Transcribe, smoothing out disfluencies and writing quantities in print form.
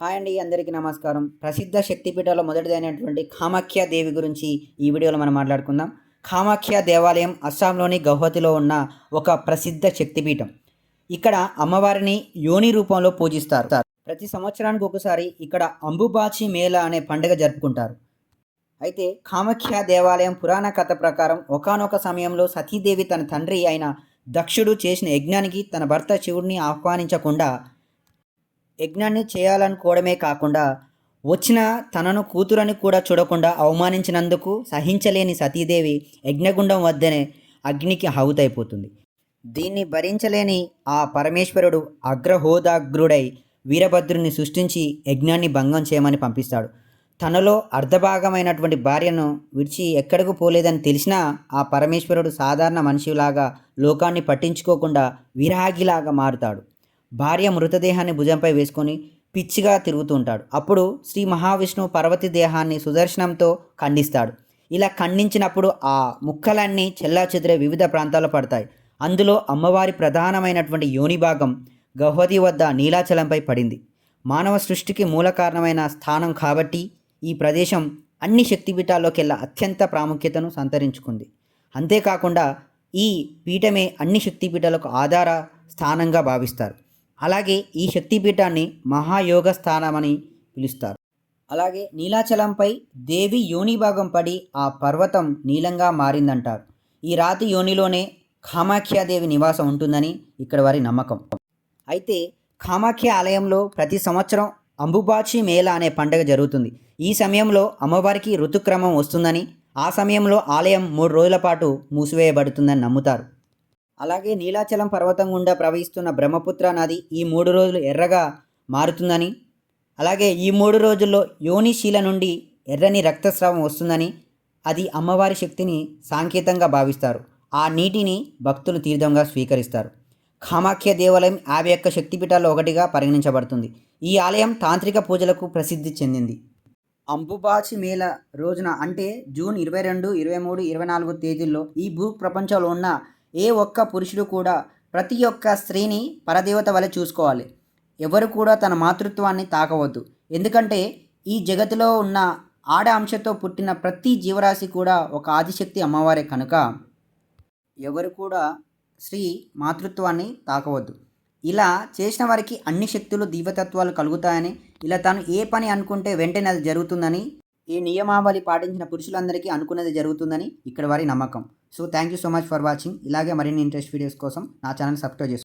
Hi అండి, అందరికీ నమస్కారం. ప్రసిద్ధ శక్తిపీఠాల్లో మొదటిదైనటువంటి కామాఖ్య దేవి గురించి ఈ వీడియోలో మనం మాట్లాడుకుందాం. కామాఖ్య దేవాలయం అస్సాంలోని గౌహతిలో ఉన్న ఒక ప్రసిద్ధ శక్తిపీఠం. ఇక్కడ అమ్మవారిని యోని రూపంలో పూజిస్తారు. ప్రతి సంవత్సరానికి ఒకసారి ఇక్కడ అంబుబాచి మేళా అనే పండుగ జరుపుకుంటారు. అయితే కామాఖ్య దేవాలయం పురాణ కథ ప్రకారం ఒకానొక సమయంలో సతీదేవి తన తండ్రి అయిన దక్షుడు చేసిన యజ్ఞానికి తన భర్త శివుడిని ఆహ్వానించకుండా యజ్ఞాన్ని చేయాలనుకోవడమే కాకుండా వచ్చిన తనను కూతురని కూడా చూడకుండా అవమానించినందుకు సహించలేని సతీదేవి యజ్ఞగుండం వద్దనే అగ్నికి ఆహుతైపోతుంది. దీన్ని భరించలేని ఆ పరమేశ్వరుడు అగ్రహోదాగ్రుడై వీరభద్రుని సృష్టించి యజ్ఞాన్ని భంగం చేయమని పంపిస్తాడు. తనలో అర్ధభాగమైనటువంటి భార్యను విడిచి ఎక్కడకు పోలేదని తెలిసినా ఆ పరమేశ్వరుడు సాధారణ మనిషిలాగా లోకాన్ని పట్టించుకోకుండా విరాగిలాగా మారుతాడు. భార్య మృతదేహాన్ని భుజంపై వేసుకొని పిచ్చిగా తిరుగుతూ ఉంటాడు. అప్పుడు శ్రీ మహావిష్ణువు పార్వతీ దేహాన్ని సుదర్శనంతో ఖండిస్తాడు. ఇలా ఖండించినప్పుడు ఆ ముక్కలన్నీ చెల్లాచెదిరే వివిధ ప్రాంతాల్లో పడతాయి. అందులో అమ్మవారి ప్రధానమైనటువంటి యోని భాగం గౌహతి వద్ద నీలాచలంపై పడింది. మానవ సృష్టికి మూల కారణమైన స్థానం కాబట్టి ఈ ప్రదేశం అన్ని శక్తిపీఠాల్లోకెల్లా అత్యంత ప్రాముఖ్యతను సంతరించుకుంది. అంతేకాకుండా ఈ పీఠమే అన్ని శక్తిపీఠాలకు ఆధార స్థానంగా భావిస్తారు. అలాగే ఈ శక్తిపీఠాన్ని మహాయోగ స్థానమని పిలుస్తారు. అలాగే నీలాచలంపై దేవి యోని భాగం పడి ఆ పర్వతం నీలంగా మారిందంటారు. ఈ రాతి యోనిలోనే కామాఖ్యాదేవి నివాసం ఉంటుందని ఇక్కడ వారి నమ్మకం. అయితే కామాఖ్య ఆలయంలో ప్రతి సంవత్సరం అంబుబాచి మేళా అనే పండుగ జరుగుతుంది. ఈ సమయంలో అమ్మవారికి ఋతుక్రమం వస్తుందని, ఆ సమయంలో ఆలయం 3 రోజుల పాటు మూసివేయబడుతుందని నమ్ముతారు. అలాగే నీలాచలం పర్వతం గుండా ప్రవహిస్తున్న బ్రహ్మపుత్ర నది ఈ 3 రోజులు ఎర్రగా మారుతుందని, అలాగే ఈ 3 రోజుల్లో యోనిశీల నుండి ఎర్రని రక్తస్రావం వస్తుందని, అది అమ్మవారి శక్తిని సాంకేతంగా భావిస్తారు. ఆ నీటిని భక్తులు తీర్థంగా స్వీకరిస్తారు. కామాఖ్య దేవాలయం 51 శక్తిపీఠాల్లో ఒకటిగా పరిగణించబడుతుంది. ఈ ఆలయం తాంత్రిక పూజలకు ప్రసిద్ధి చెందింది. అంబుబాచి మేళ రోజున అంటే జూన్ 22, 23, 24 తేదీల్లో ఈ భూ ప్రపంచంలో ఉన్న ఏ ఒక్క పురుషుడు కూడా ప్రతి ఒక్క స్త్రీని పరదేవత వలె చూసుకోవాలి. ఎవరు కూడా తన మాతృత్వాన్ని తాకవద్దు. ఎందుకంటే ఈ జగత్తులో ఉన్న ఆడ అంశతో పుట్టిన ప్రతి జీవరాశి కూడా ఒక ఆదిశక్తి అమ్మవారే కనుక ఎవరు కూడా స్త్రీ మాతృత్వాన్ని తాకవద్దు. ఇలా చేసిన వారికి అన్ని శక్తులు దివ్యతత్వాలు కలుగుతాయని, ఇలా తాను ఏ పని అనుకుంటే వెంటనే అది జరుగుతుందని, ఈ నియమావళి పాటించిన పురుషులందరికీ అనుకున్నది జరుగుతుందని ఇక్కడ వారి నమ్మకం. So thank you so much for watching. ఇలాగే మరిన్ని ఇంట్రెస్ట్ వీడియోస్ కోసం నా ఛానల్ సబ్స్క్రైబ్ చేసుకోండి.